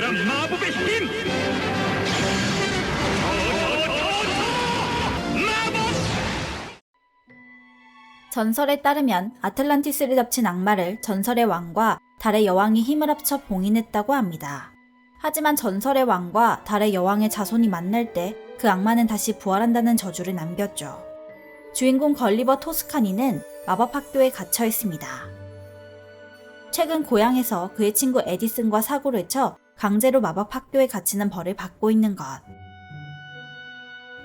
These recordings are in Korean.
위대한 마법의 힘! 마법! 전설에 따르면 아틀란티스를 덮친 악마를 전설의 왕과 달의 여왕이 힘을 합쳐 봉인했다고 합니다. 하지만 전설의 왕과 달의 여왕의 자손이 만날 때 그 악마는 다시 부활한다는 저주를 남겼죠. 주인공 걸리버 토스카니는 마법학교에 갇혀 있습니다. 최근 고향에서 그의 친구 에디슨과 사고를 쳐 강제로 마법학교에 갇히는 벌을 받고 있는 것.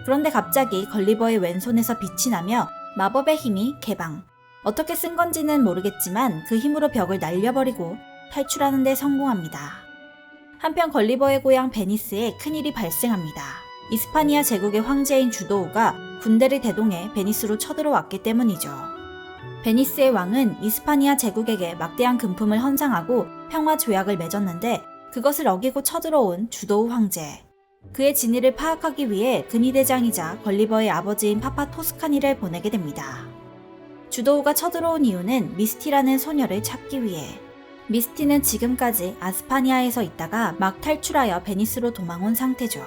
그런데 갑자기 걸리버의 왼손에서 빛이 나며 마법의 힘이 개방. 어떻게 쓴 건지는 모르겠지만 그 힘으로 벽을 날려버리고 탈출하는 데 성공합니다. 한편 걸리버의 고향 베니스에 큰일이 발생합니다. 이스파니아 제국의 황제인 주도우가 군대를 대동해 베니스로 쳐들어왔기 때문이죠. 베니스의 왕은 이스파니아 제국에게 막대한 금품을 헌상하고 평화 조약을 맺었는데 그것을 어기고 쳐들어온 주도우 황제. 그의 진위를 파악하기 위해 근위대장이자 걸리버의 아버지인 파파 토스카니를 보내게 됩니다. 주도우가 쳐들어온 이유는 미스티라는 소녀를 찾기 위해. 미스티는 지금까지 아스파니아에서 있다가 막 탈출하여 베니스로 도망온 상태죠.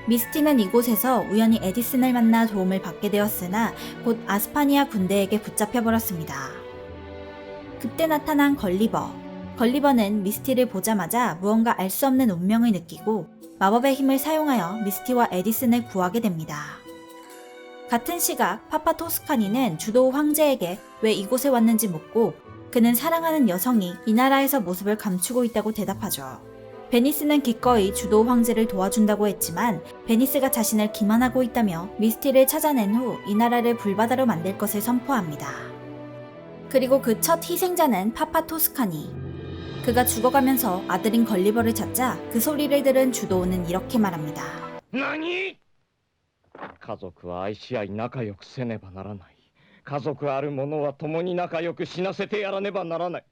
미스티는 이곳에서 우연히 에디슨을 만나 도움을 받게 되었으나 곧 아스파니아 군대에게 붙잡혀버렸습니다. 그때 나타난 걸리버. 걸리버는 미스티를 보자마자 무언가 알 수 없는 운명을 느끼고 마법의 힘을 사용하여 미스티와 에디슨을 구하게 됩니다. 같은 시각 파파 토스카니는 주도우 황제에게 왜 이곳에 왔는지 묻고 그는 사랑하는 여성이 이 나라에서 모습을 감추고 있다고 대답하죠. 베니스는 기꺼이 주도우 황제를 도와준다고 했지만 베니스가 자신을 기만하고 있다며 미스티를 찾아낸 후 이 나라를 불바다로 만들 것을 선포합니다. 그리고 그 첫 희생자는 파파 토스카니. 그가 죽어가면서 아들인 걸리버를 찾자 그 소리를 들은 주도우는 이렇게 말합니다. 何?家族は愛し合い仲良くせねばならない。家族ある者は共に仲良く死なせてやらねばならない。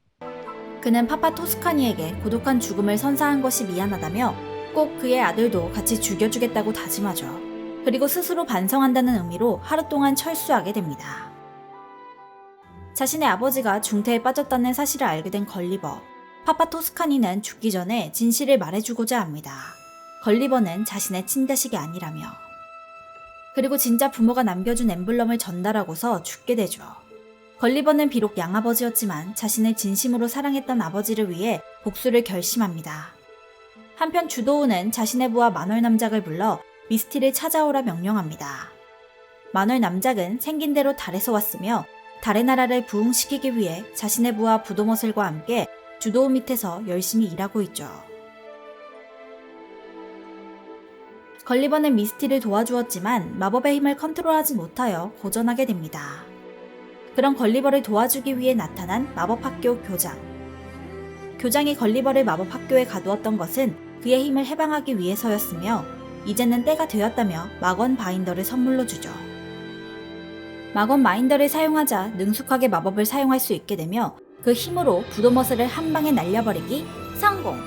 그는 파파 토스카니에게 고독한 죽음을 선사한 것이 미안하다며 꼭 그의 아들도 같이 죽여주겠다고 다짐하죠. 그리고 스스로 반성한다는 의미로 하루 동안 철수하게 됩니다. 자신의 아버지가 중태에 빠졌다는 사실을 알게 된 걸리버. 파파 토스카니는 죽기 전에 진실을 말해주고자 합니다. 걸리버는 자신의 친자식이 아니라며. 그리고 진짜 부모가 남겨준 엠블럼을 전달하고서 죽게 되죠. 걸리버는 비록 양아버지였지만 자신을 진심으로 사랑했던 아버지를 위해 복수를 결심합니다. 한편 주도우는 자신의 부하 마널 남작을 불러 미스티를 찾아오라 명령합니다. 마널 남작은 생긴 대로 달에서 왔으며 달의 나라를 부흥시키기 위해 자신의 부하 부도머슬과 함께 주도우 밑에서 열심히 일하고 있죠. 걸리버는 미스티를 도와주었지만 마법의 힘을 컨트롤하지 못하여 고전하게 됩니다. 그런 걸리버를 도와주기 위해 나타난 마법학교 교장. 교장이 걸리버를 마법학교에 가두었던 것은 그의 힘을 해방하기 위해서였으며 이제는 때가 되었다며 막원 바인더를 선물로 주죠. 막원 바인더를 사용하자 능숙하게 마법을 사용할 수 있게 되며 그 힘으로 부도머슬을 한 방에 날려버리기 성공!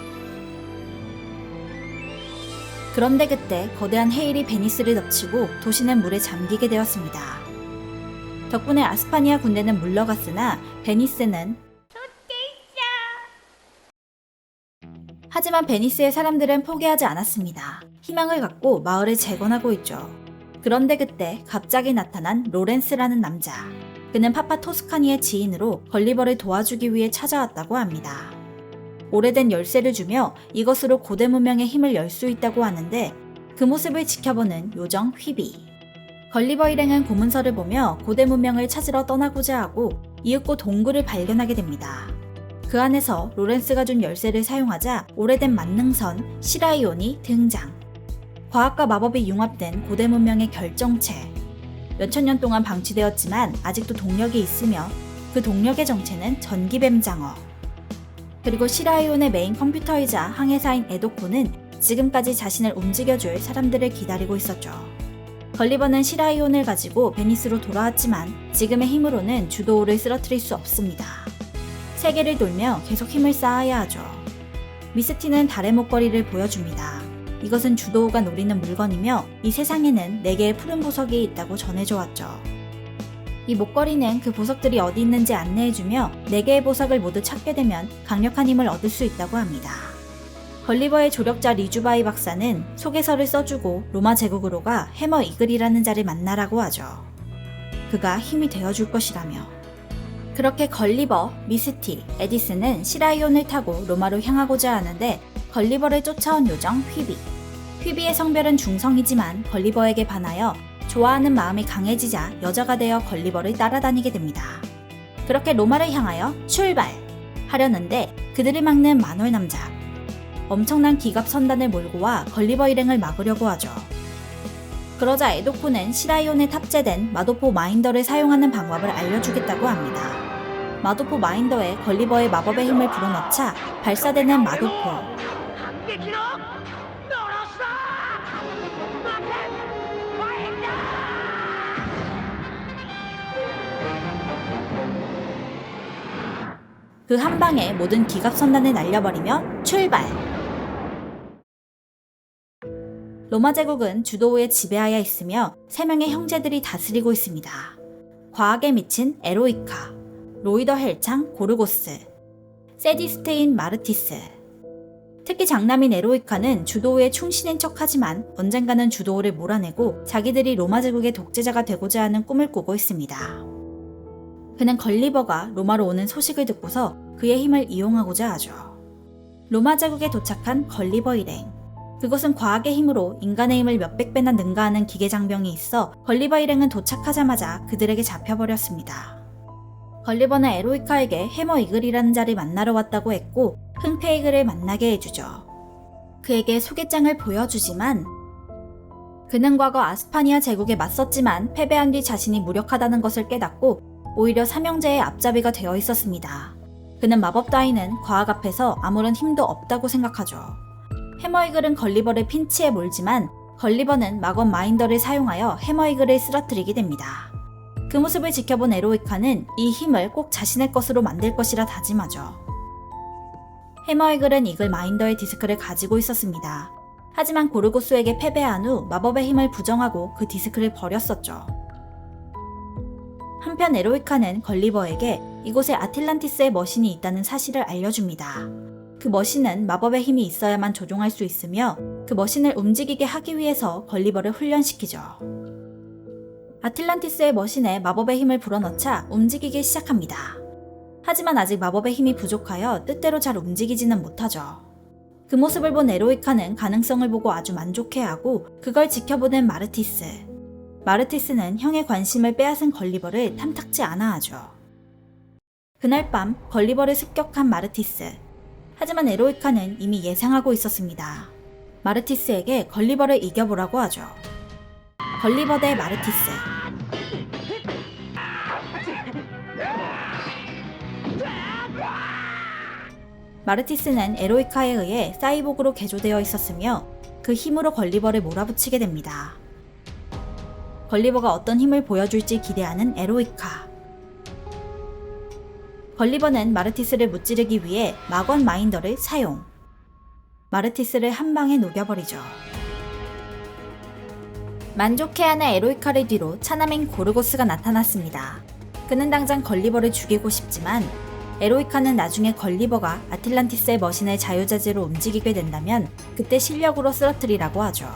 그런데 그때 거대한 해일이 베니스를 덮치고 도시는 물에 잠기게 되었습니다. 덕분에 아스파니아 군대는 물러갔으나 베니스는 하지만 베니스의 사람들은 포기하지 않았습니다. 희망을 갖고 마을을 재건하고 있죠. 그런데 그때 갑자기 나타난 로렌스라는 남자. 그는 파파 토스카니의 지인으로 걸리버를 도와주기 위해 찾아왔다고 합니다. 오래된 열쇠를 주며 이것으로 고대 문명의 힘을 열 수 있다고 하는데 그 모습을 지켜보는 요정 휘비. 걸리버 일행은 고문서를 보며 고대 문명을 찾으러 떠나고자 하고 이윽고 동굴을 발견하게 됩니다. 그 안에서 로렌스가 준 열쇠를 사용하자 오래된 만능선 시라이온이 등장. 과학과 마법이 융합된 고대 문명의 결정체. 몇천 년 동안 방치되었지만 아직도 동력이 있으며 그 동력의 정체는 전기뱀장어. 그리고 시라이온의 메인 컴퓨터이자 항해사인 에도코는 지금까지 자신을 움직여줄 사람들을 기다리고 있었죠. 걸리버는 시라이온을 가지고 베니스로 돌아왔지만 지금의 힘으로는 주도우를 쓰러뜨릴 수 없습니다. 세계를 돌며 계속 힘을 쌓아야 하죠. 미스티는 달의 목걸이를 보여줍니다. 이것은 주도우가 노리는 물건이며 이 세상에는 4개의 푸른 보석이 있다고 전해줘왔죠. 이 목걸이는 그 보석들이 어디 있는지 안내해주며 4개의 보석을 모두 찾게 되면 강력한 힘을 얻을 수 있다고 합니다. 걸리버의 조력자 리주바이 박사는 소개서를 써주고 로마 제국으로 가 해머 이글이라는 자를 만나라고 하죠. 그가 힘이 되어줄 것이라며. 그렇게 걸리버, 미스티, 에디슨은 시라이온을 타고 로마로 향하고자 하는데 걸리버를 쫓아온 요정 휘비. 휘비의 성별은 중성이지만 걸리버에게 반하여 좋아하는 마음이 강해지자 여자가 되어 걸리버를 따라다니게 됩니다. 그렇게 로마를 향하여 출발하려는데 그들을 막는 만월 남자. 엄청난 기갑 선단을 몰고 와 걸리버 일행을 막으려고 하죠. 그러자 에도코는 시라이온에 탑재된 마도포 마인더를 사용하는 방법을 알려주겠다고 합니다. 마도포 마인더에 걸리버의 마법의 힘을 불어넣자 발사되는 마도포. 그 한 방에 모든 기갑 선단을 날려버리며 출발! 로마 제국은 주도우의 지배하에 있으며 3명의 형제들이 다스리고 있습니다. 과학에 미친 에로이카, 로이더 헬창 고르고스, 세디스테인 마르티스. 특히 장남인 에로이카는 주도우에 충신인 척하지만 언젠가는 주도우를 몰아내고 자기들이 로마 제국의 독재자가 되고자 하는 꿈을 꾸고 있습니다. 그는 걸리버가 로마로 오는 소식을 듣고서 그의 힘을 이용하고자 하죠. 로마 제국에 도착한 걸리버 일행. 그것은 과학의 힘으로 인간의 힘을 몇백 배나 능가하는 기계 장병이 있어 걸리버 일행은 도착하자마자 그들에게 잡혀버렸습니다. 걸리버는 에로이카에게 해머 이글이라는 자를 만나러 왔다고 했고 흥패 이글을 만나게 해주죠. 그에게 소개장을 보여주지만 그는 과거 아스파니아 제국에 맞섰지만 패배한 뒤 자신이 무력하다는 것을 깨닫고 오히려 삼형제의 앞잡이가 되어 있었습니다. 그는 마법 따위는 과학 앞에서 아무런 힘도 없다고 생각하죠. 해머이글은 걸리버를 핀치에 몰지만 걸리버는 마법 마인더를 사용하여 해머이글을 쓰러뜨리게 됩니다. 그 모습을 지켜본 에로이카는 이 힘을 꼭 자신의 것으로 만들 것이라 다짐하죠. 해머이글은 이글 마인더의 디스크를 가지고 있었습니다. 하지만 고르고스에게 패배한 후 마법의 힘을 부정하고 그 디스크를 버렸었죠. 한편 에로이카는 걸리버에게 이곳에 아틀란티스의 머신이 있다는 사실을 알려줍니다. 그 머신은 마법의 힘이 있어야만 조종할 수 있으며 그 머신을 움직이게 하기 위해서 걸리버를 훈련시키죠. 아틀란티스의 머신에 마법의 힘을 불어넣자 움직이기 시작합니다. 하지만 아직 마법의 힘이 부족하여 뜻대로 잘 움직이지는 못하죠. 그 모습을 본 에로이카는 가능성을 보고 아주 만족해하고 그걸 지켜보는 마르티스. 마르티스는 형의 관심을 빼앗은 걸리버를 탐탁지 않아 하죠. 그날 밤 걸리버를 습격한 마르티스. 하지만 에로이카는 이미 예상하고 있었습니다. 마르티스에게 걸리버를 이겨보라고 하죠. 걸리버 대 마르티스. 마르티스는 에로이카에 의해 사이보그로 개조되어 있었으며 그 힘으로 걸리버를 몰아붙이게 됩니다. 걸리버가 어떤 힘을 보여줄지 기대하는 에로이카. 걸리버는 마르티스를 무찌르기 위해 마건 마인더를 사용. 마르티스를 한 방에 녹여버리죠. 만족해하는 에로이카를 뒤로 차남인 고르고스가 나타났습니다. 그는 당장 걸리버를 죽이고 싶지만 에로이카는 나중에 걸리버가 아틀란티스의 머신을 자유자재로 움직이게 된다면 그때 실력으로 쓰러뜨리라고 하죠.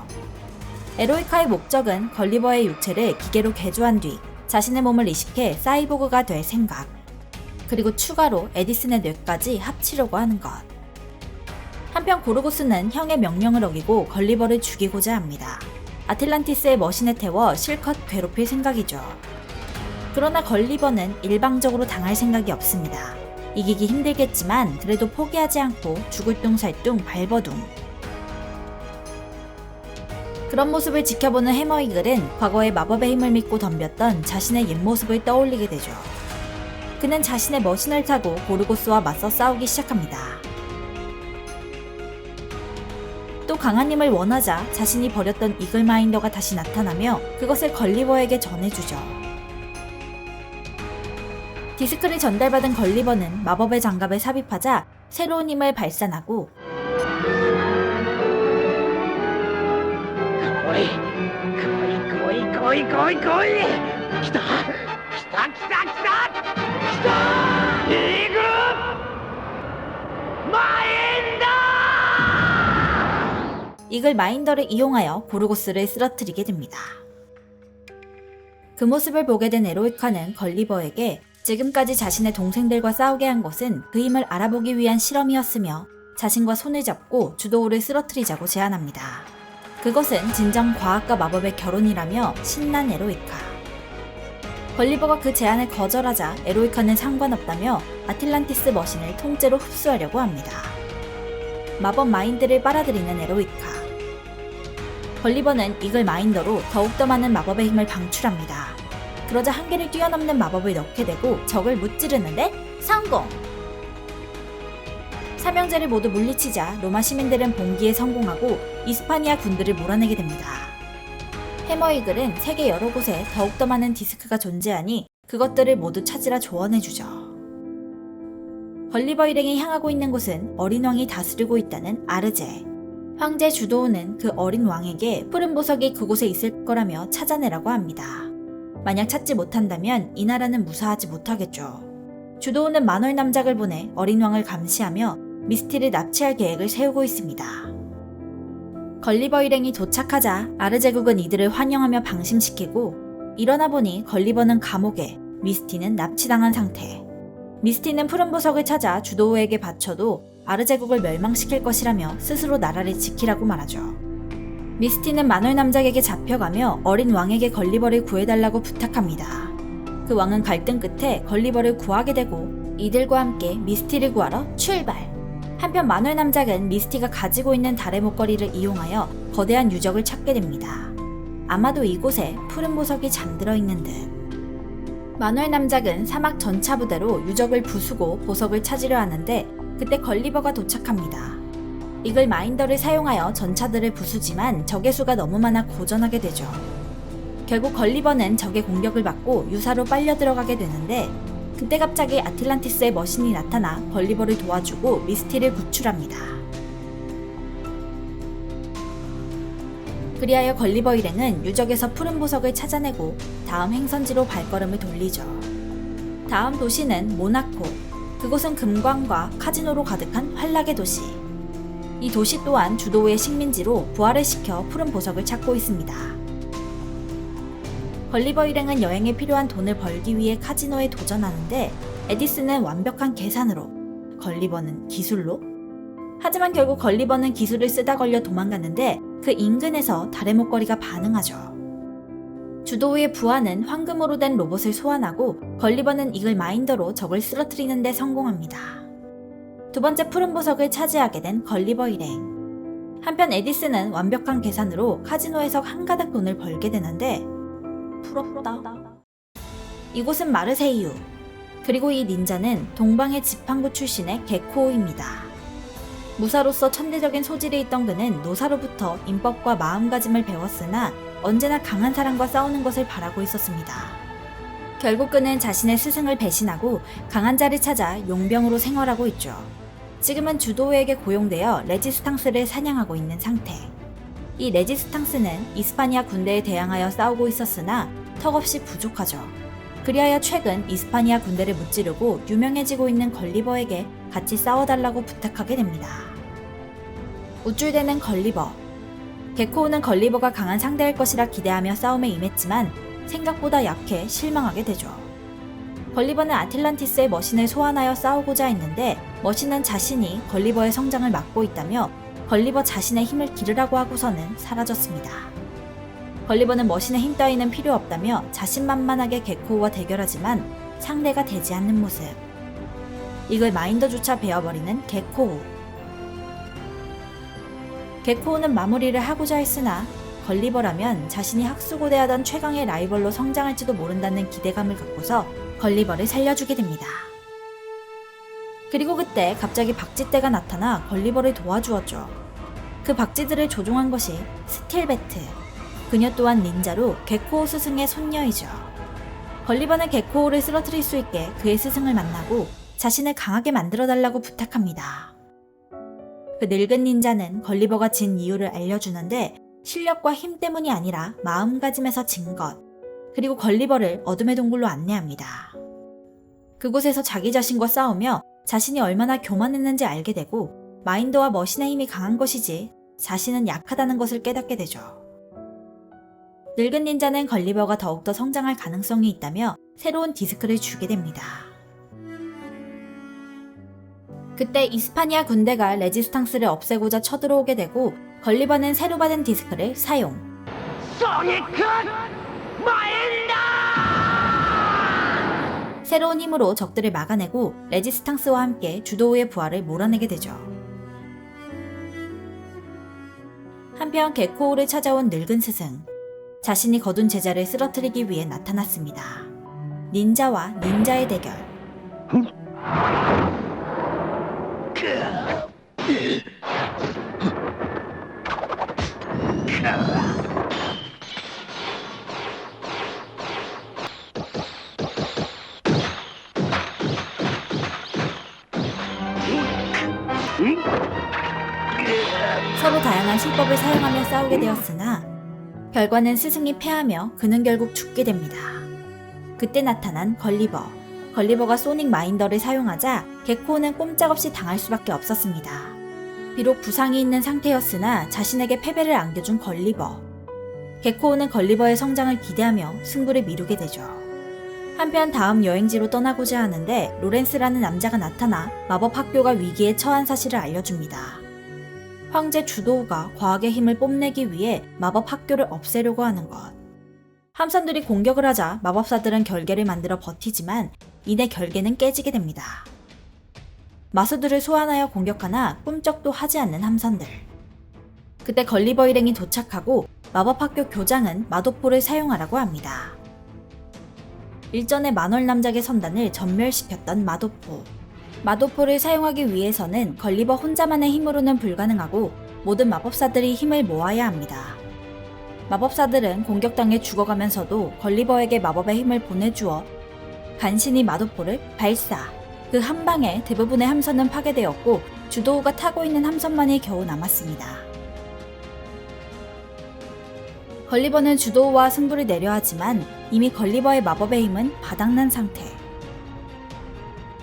에로이카의 목적은 걸리버의 육체를 기계로 개조한 뒤 자신의 몸을 이식해 사이보그가 될 생각. 그리고 추가로 에디슨의 뇌까지 합치려고 하는 것. 한편 고르고스는 형의 명령을 어기고 걸리버를 죽이고자 합니다. 아틀란티스의 머신에 태워 실컷 괴롭힐 생각이죠. 그러나 걸리버는 일방적으로 당할 생각이 없습니다. 이기기 힘들겠지만 그래도 포기하지 않고 죽을 둥 살 둥 발버둥. 그런 모습을 지켜보는 해머이글은 과거의 마법의 힘을 믿고 덤볐던 자신의 옛 모습을 떠올리게 되죠. 그는 자신의 머신을 타고 고르고스와 맞서 싸우기 시작합니다. 또 강한 힘을 원하자 자신이 버렸던 이글마인더가 다시 나타나며 그것을 걸리버에게 전해주죠. 디스크를 전달받은 걸리버는 마법의 장갑을 삽입하자 새로운 힘을 발산하고 이글 마인더를 이용하여 고르고스를 쓰러뜨리게 됩니다. 그 모습을 보게 된 에로이카는 걸리버에게 지금까지 자신의 동생들과 싸우게 한 것은 그 힘을 알아보기 위한 실험이었으며 자신과 손을 잡고 주도우를 쓰러뜨리자고 제안합니다. 그것은 진정 과학과 마법의 결혼이라며 신난 에로이카. 걸리버가 그 제안을 거절하자 에로이카는 상관없다며 아틀란티스 머신을 통째로 흡수하려고 합니다. 마법 마인드를 빨아들이는 에로이카. 걸리버는 이글 마인더로 더욱더 많은 마법의 힘을 방출합니다. 그러자 한계를 뛰어넘는 마법을 넣게 되고 적을 무찌르는데 성공! 삼형제를 모두 물리치자 로마 시민들은 봉기에 성공하고 이스파니아 군들을 몰아내게 됩니다. 해머 이글은 세계 여러 곳에 더욱더 많은 디스크가 존재하니 그것들을 모두 찾으라 조언해주죠. 걸리버 일행이 향하고 있는 곳은 어린 왕이 다스리고 있다는 아르제. 황제 주도우는 그 어린 왕에게 푸른 보석이 그곳에 있을 거라며 찾아내라고 합니다. 만약 찾지 못한다면 이 나라는 무사하지 못하겠죠. 주도우는 만월 남작을 보내 어린 왕을 감시하며 미스티를 납치할 계획을 세우고 있습니다. 걸리버 일행이 도착하자 아르제국은 이들을 환영하며 방심시키고 일어나 보니 걸리버는 감옥에, 미스티는 납치당한 상태. 미스티는 푸른 보석을 찾아 주도우에게 바쳐도 아르제국을 멸망시킬 것이라며 스스로 나라를 지키라고 말하죠. 미스티는 만월 남작에게 잡혀가며 어린 왕에게 걸리버를 구해달라고 부탁합니다. 그 왕은 갈등 끝에 걸리버를 구하게 되고 이들과 함께 미스티를 구하러 출발! 한편 만월 남작은 미스티가 가지고 있는 달의 목걸이를 이용하여 거대한 유적을 찾게 됩니다. 아마도 이곳에 푸른 보석이 잠들어 있는 듯. 만월 남작은 사막 전차 부대로 유적을 부수고 보석을 찾으려 하는데 그때 걸리버가 도착합니다. 이글 마인더를 사용하여 전차들을 부수지만 적의 수가 너무 많아 고전하게 되죠. 결국 걸리버는 적의 공격을 받고 유사로 빨려 들어가게 되는데 그때 갑자기 아틀란티스의 머신이 나타나 걸리버를 도와주고 미스티를 구출합니다. 그리하여 걸리버 일행은 유적에서 푸른 보석을 찾아내고 다음 행선지로 발걸음을 돌리죠. 다음 도시는 모나코. 그곳은 금광과 카지노로 가득한 환락의 도시. 이 도시 또한 주도우의 식민지로 부활을 시켜 푸른 보석을 찾고 있습니다. 걸리버 일행은 여행에 필요한 돈을 벌기 위해 카지노에 도전하는데 에디슨은 완벽한 계산으로, 걸리버는 기술로? 하지만 결국 걸리버는 기술을 쓰다 걸려 도망갔는데 그 인근에서 달의 목걸이가 반응하죠. 주도우의 부하는 황금으로 된 로봇을 소환하고 걸리버는 이글 마인더로 적을 쓰러뜨리는 데 성공합니다. 두 번째 푸른 보석을 차지하게 된 걸리버 일행. 한편 에디슨은 완벽한 계산으로 카지노에서 한가득 돈을 벌게 되는데 부럽다. 이곳은 마르세이유. 그리고 이 닌자는 동방의 지팡구 출신의 게코우입니다. 무사로서 천대적인 소질이 있던 그는 노사로부터 인법과 마음가짐을 배웠으나 언제나 강한 사람과 싸우는 것을 바라고 있었습니다. 결국 그는 자신의 스승을 배신하고 강한 자를 찾아 용병으로 생활하고 있죠. 지금은 주도우에게 고용되어 레지스탕스를 사냥하고 있는 상태. 이 레지스탕스는 이스파니아 군대에 대항하여 싸우고 있었으나 턱없이 부족하죠. 그리하여 최근 이스파니아 군대를 무찌르고 유명해지고 있는 걸리버에게 같이 싸워달라고 부탁하게 됩니다. 우쭐대는 걸리버. 게코우는 걸리버가 강한 상대일 것이라 기대하며 싸움에 임했지만 생각보다 약해 실망하게 되죠. 걸리버는 아틀란티스의 머신을 소환하여 싸우고자 했는데 머신은 자신이 걸리버의 성장을 막고 있다며 걸리버 자신의 힘을 기르라고 하고서는 사라졌습니다. 걸리버는 머신의 힘 따위는 필요 없다며 자신만만하게 게코우와 대결하지만 상대가 되지 않는 모습. 이걸 마인더조차 베어버리는 게코우. 게코우는 마무리를 하고자 했으나 걸리버라면 자신이 학수고대하던 최강의 라이벌로 성장할지도 모른다는 기대감을 갖고서 걸리버를 살려주게 됩니다. 그리고 그때 갑자기 박쥐떼가 나타나 걸리버를 도와주었죠. 그 박쥐들을 조종한 것이 스틸베트. 그녀 또한 닌자로 게코우 스승의 손녀이죠. 걸리버는 게코우를 쓰러뜨릴 수 있게 그의 스승을 만나고 자신을 강하게 만들어달라고 부탁합니다. 그 늙은 닌자는 걸리버가 진 이유를 알려주는데 실력과 힘 때문이 아니라 마음가짐에서 진 것, 그리고 걸리버를 어둠의 동굴로 안내합니다. 그곳에서 자기 자신과 싸우며 자신이 얼마나 교만했는지 알게 되고 마인드와 머신의 힘이 강한 것이지 자신은 약하다는 것을 깨닫게 되죠. 늙은 닌자는 걸리버가 더욱더 성장할 가능성이 있다며 새로운 디스크를 주게 됩니다. 그때 이스파니아 군대가 레지스탕스를 없애고자 쳐들어오게 되고 걸리버는 새로 받은 디스크를 사용. 새로운 힘으로 적들을 막아내고 레지스탕스와 함께 주도우의 부하를 몰아내게 되죠. 한편 게코우를 찾아온 늙은 스승. 자신이 거둔 제자를 쓰러뜨리기 위해 나타났습니다. 닌자와 닌자의 대결. 서로 다양한 술법을 사용하며 싸우게 되었으나 결과는 스승이 패하며 그는 결국 죽게 됩니다. 그때 나타난 걸리버. 걸리버가 소닉 마인더를 사용하자 게코우는 꼼짝없이 당할 수밖에 없었습니다. 비록 부상이 있는 상태였으나 자신에게 패배를 안겨준 걸리버. 게코우는 걸리버의 성장을 기대하며 승부를 미루게 되죠. 한편 다음 여행지로 떠나고자 하는데 로렌스라는 남자가 나타나 마법 학교가 위기에 처한 사실을 알려줍니다. 황제 주도우가 과학의 힘을 뽐내기 위해 마법 학교를 없애려고 하는 것. 함선들이 공격을 하자 마법사들은 결계를 만들어 버티지만 이내 결계는 깨지게 됩니다. 마수들을 소환하여 공격하나 꿈쩍도 하지 않는 함선들. 그때 걸리버 일행이 도착하고 마법학교 교장은 마도포를 사용하라고 합니다. 일전에 만월 남작의 선단을 전멸시켰던 마도포. 마도포를 사용하기 위해서는 걸리버 혼자만의 힘으로는 불가능하고 모든 마법사들이 힘을 모아야 합니다. 마법사들은 공격당해 죽어가면서도 걸리버에게 마법의 힘을 보내주어 간신히 마도포를 발사. 그 한 방에 대부분의 함선은 파괴되었고 주도우가 타고 있는 함선만이 겨우 남았습니다. 걸리버는 주도우와 승부를 내려 하지만 이미 걸리버의 마법의 힘은 바닥난 상태.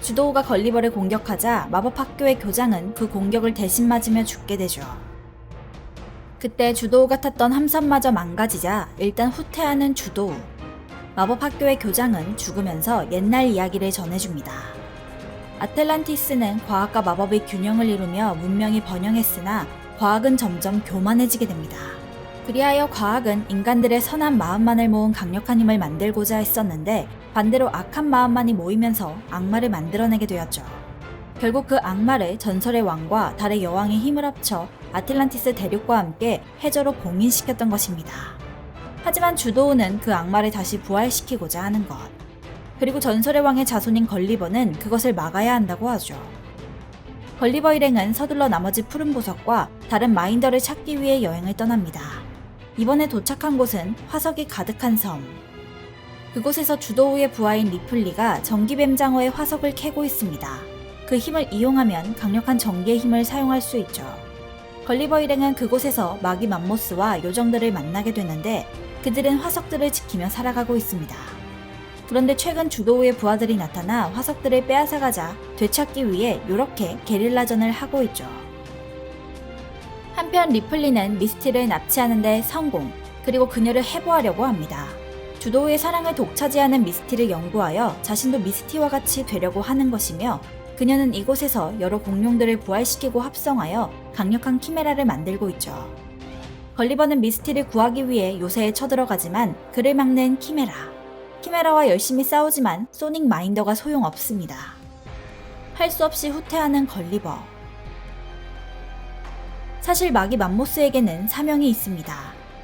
주도우가 걸리버를 공격하자 마법학교의 교장은 그 공격을 대신 맞으며 죽게 되죠. 그때 주도우가 탔던 함선마저 망가지자 일단 후퇴하는 주도우. 마법학교의 교장은 죽으면서 옛날 이야기를 전해줍니다. 아틀란티스는 과학과 마법의 균형을 이루며 문명이 번영했으나 과학은 점점 교만해지게 됩니다. 그리하여 과학은 인간들의 선한 마음만을 모은 강력한 힘을 만들고자 했었는데 반대로 악한 마음만이 모이면서 악마를 만들어내게 되었죠. 결국 그 악마를 전설의 왕과 달의 여왕의 힘을 합쳐 아틀란티스 대륙과 함께 해저로 봉인시켰던 것입니다. 하지만 주도우는 그 악마를 다시 부활시키고자 하는 것. 그리고 전설의 왕의 자손인 걸리버는 그것을 막아야 한다고 하죠. 걸리버 일행은 서둘러 나머지 푸른 보석과 다른 마인더를 찾기 위해 여행을 떠납니다. 이번에 도착한 곳은 화석이 가득한 섬. 그곳에서 주도우의 부하인 리플리가 전기뱀장어의 화석을 캐고 있습니다. 그 힘을 이용하면 강력한 전기의 힘을 사용할 수 있죠. 걸리버 일행은 그곳에서 마귀 맘모스와 요정들을 만나게 되는데 그들은 화석들을 지키며 살아가고 있습니다. 그런데 최근 주도우의 부하들이 나타나 화석들을 빼앗아가자 되찾기 위해 요렇게 게릴라전을 하고 있죠. 한편 리플리는 미스티를 납치하는 데 성공, 그리고 그녀를 해부하려고 합니다. 주도우의 사랑을 독차지하는 미스티를 연구하여 자신도 미스티와 같이 되려고 하는 것이며 그녀는 이곳에서 여러 공룡들을 부활시키고 합성하여 강력한 키메라를 만들고 있죠. 걸리버는 미스티를 구하기 위해 요새에 쳐들어가지만 그를 막는 키메라. 키메라와 열심히 싸우지만 소닉 마인더가 소용없습니다. 할 수 없이 후퇴하는 걸리버. 사실 마귀 맘모스에게는 사명이 있습니다.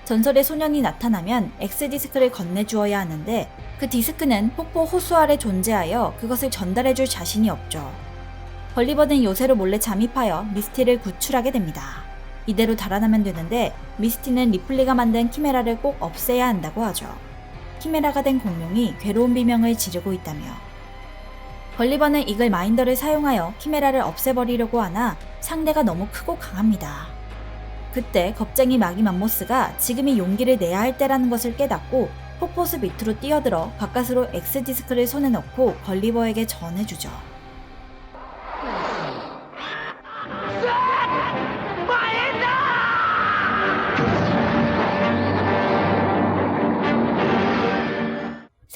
전설의 소년이 나타나면 X디스크를 건네주어야 하는데 그 디스크는 폭포 호수 아래 존재하여 그것을 전달해줄 자신이 없죠. 걸리버는 요새로 몰래 잠입하여 미스티를 구출하게 됩니다. 이대로 달아나면 되는데 미스티는 리플리가 만든 키메라를 꼭 없애야 한다고 하죠. 키메라가 된 공룡이 괴로운 비명을 지르고 있다며. 걸리버는 이글 마인더를 사용하여 키메라를 없애버리려고 하나 상대가 너무 크고 강합니다. 그때 겁쟁이 마귀 맘모스가 지금이 용기를 내야 할 때라는 것을 깨닫고 폭포수 밑으로 뛰어들어 바깥으로 X디스크를 손에 넣고 걸리버에게 전해주죠.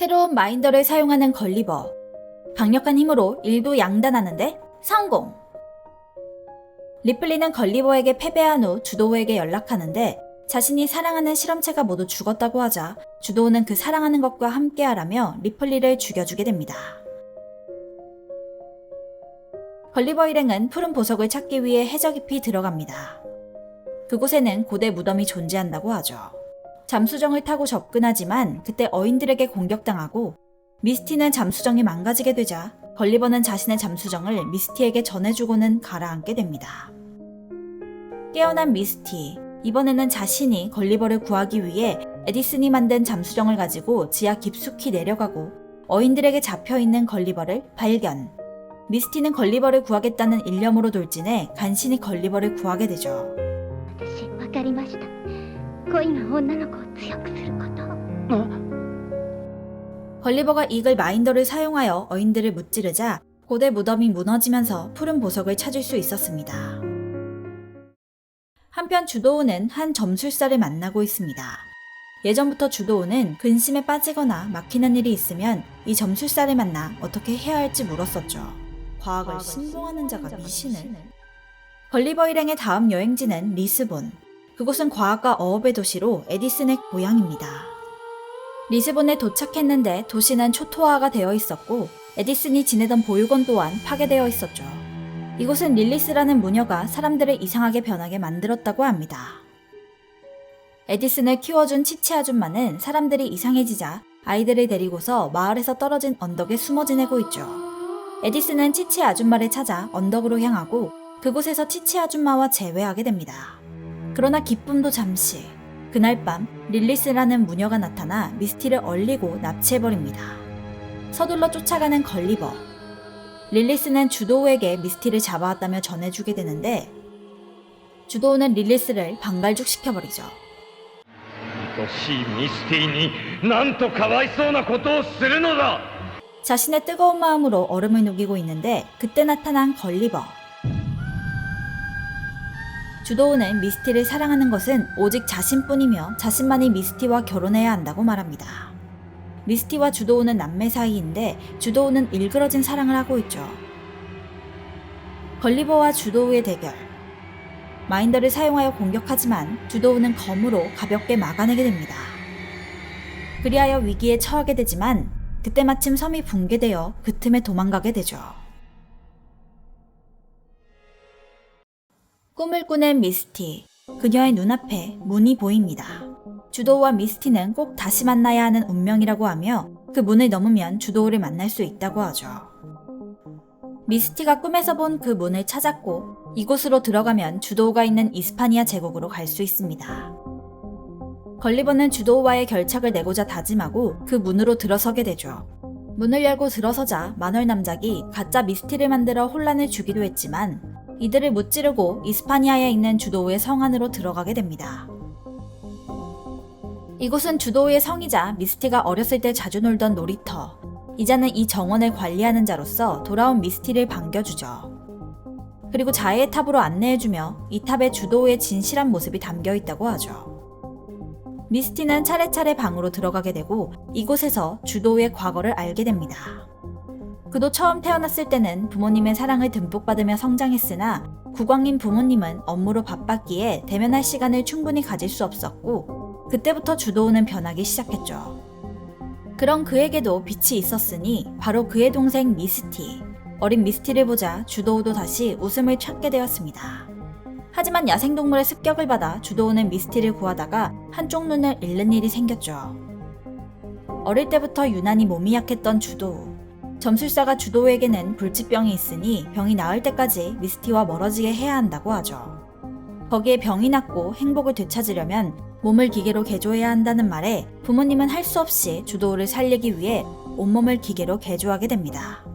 새로운 마인더를 사용하는 걸리버. 강력한 힘으로 일도 양단하는데 성공! 리플리는 걸리버에게 패배한 후 주도우에게 연락하는데 자신이 사랑하는 실험체가 모두 죽었다고 하자 주도우는 그 사랑하는 것과 함께하라며 리플리를 죽여주게 됩니다. 걸리버 일행은 푸른 보석을 찾기 위해 해저 깊이 들어갑니다. 그곳에는 고대 무덤이 존재한다고 하죠. 잠수정을 타고 접근하지만 그때 어인들에게 공격당하고 미스티는 잠수정이 망가지게 되자 걸리버는 자신의 잠수정을 미스티에게 전해주고는 가라앉게 됩니다. 깨어난 미스티, 이번에는 자신이 걸리버를 구하기 위해 에디슨이 만든 잠수정을 가지고 지하 깊숙이 내려가고 어인들에게 잡혀있는 걸리버를 발견. 미스티는 걸리버를 구하겠다는 일념으로 돌진해 간신히 걸리버를 구하게 되죠. 私分かりました。恋が女の子を強くすること。 걸리버가 이글 마인더를 사용하여 어인들을 무찌르자 고대 무덤이 무너지면서 푸른 보석을 찾을 수 있었습니다. 한편 주도우는 한 점술사를 만나고 있습니다. 예전부터 주도우는 근심에 빠지거나 막히는 일이 있으면 이 점술사를 만나 어떻게 해야 할지 물었었죠. 과학을 신봉하는 자가 미신을? 걸리버 일행의 다음 여행지는 리스본. 그곳은 과학과 어업의 도시로 에디슨의 고향입니다. 리스본에 도착했는데 도시는 초토화가 되어 있었고 에디슨이 지내던 보육원 또한 파괴되어 있었죠. 이곳은 릴리스라는 무녀가 사람들을 이상하게 변하게 만들었다고 합니다. 에디슨을 키워준 치치 아줌마는 사람들이 이상해지자 아이들을 데리고서 마을에서 떨어진 언덕에 숨어 지내고 있죠. 에디슨은 치치 아줌마를 찾아 언덕으로 향하고 그곳에서 치치 아줌마와 재회하게 됩니다. 그러나 기쁨도 잠시. 그날 밤 릴리스라는 무녀가 나타나 미스티를 얼리고 납치해버립니다. 서둘러 쫓아가는 걸리버. 릴리스는 주도우에게 미스티를 잡아왔다며 전해주게 되는데 주도우는 릴리스를 방갈죽시켜버리죠. 愛しいミスティになんとかわいそうなことをするのだ! 자신의 뜨거운 마음으로 얼음을 녹이고 있는데 그때 나타난 걸리버. 주도우는 미스티를 사랑하는 것은 오직 자신뿐이며 자신만이 미스티와 결혼해야 한다고 말합니다. 미스티와 주도우는 남매 사이인데 주도우는 일그러진 사랑을 하고 있죠. 걸리버와 주도우의 대결. 마인더를 사용하여 공격하지만 주도우는 검으로 가볍게 막아내게 됩니다. 그리하여 위기에 처하게 되지만 그때 마침 섬이 붕괴되어 그 틈에 도망가게 되죠. 꿈을 꾸는 미스티. 그녀의 눈앞에 문이 보입니다. 주도우와 미스티는 꼭 다시 만나야 하는 운명이라고 하며 그 문을 넘으면 주도우를 만날 수 있다고 하죠. 미스티가 꿈에서 본 그 문을 찾았고 이곳으로 들어가면 주도우가 있는 이스파니아 제국으로 갈 수 있습니다. 걸리버는 주도우와의 결착을 내고자 다짐하고 그 문으로 들어서게 되죠. 문을 열고 들어서자 마널 남작이 가짜 미스티를 만들어 혼란을 주기도 했지만 이들을 무찌르고 이스파니아에 있는 주도우의 성 안으로 들어가게 됩니다. 이곳은 주도우의 성이자 미스티가 어렸을 때 자주 놀던 놀이터. 이자는 이 정원을 관리하는 자로서 돌아온 미스티를 반겨주죠. 그리고 자해의 탑으로 안내해주며 이 탑에 주도우의 진실한 모습이 담겨있다고 하죠. 미스티는 차례차례 방으로 들어가게 되고 이곳에서 주도우의 과거를 알게 됩니다. 그도 처음 태어났을 때는 부모님의 사랑을 듬뿍 받으며 성장했으나 국왕인 부모님은 업무로 바빴기에 대면할 시간을 충분히 가질 수 없었고 그때부터 주도우는 변하기 시작했죠. 그런 그에게도 빛이 있었으니 바로 그의 동생 미스티. 어린 미스티를 보자 주도우도 다시 웃음을 찾게 되었습니다. 하지만 야생동물의 습격을 받아 주도우는 미스티를 구하다가 한쪽 눈을 잃는 일이 생겼죠. 어릴 때부터 유난히 몸이 약했던 주도우. 점술사가 주도우에게는 불치병이 있으니 병이 나을 때까지 미스티와 멀어지게 해야 한다고 하죠. 거기에 병이 낫고 행복을 되찾으려면 몸을 기계로 개조해야 한다는 말에 부모님은 할 수 없이 주도우를 살리기 위해 온몸을 기계로 개조하게 됩니다.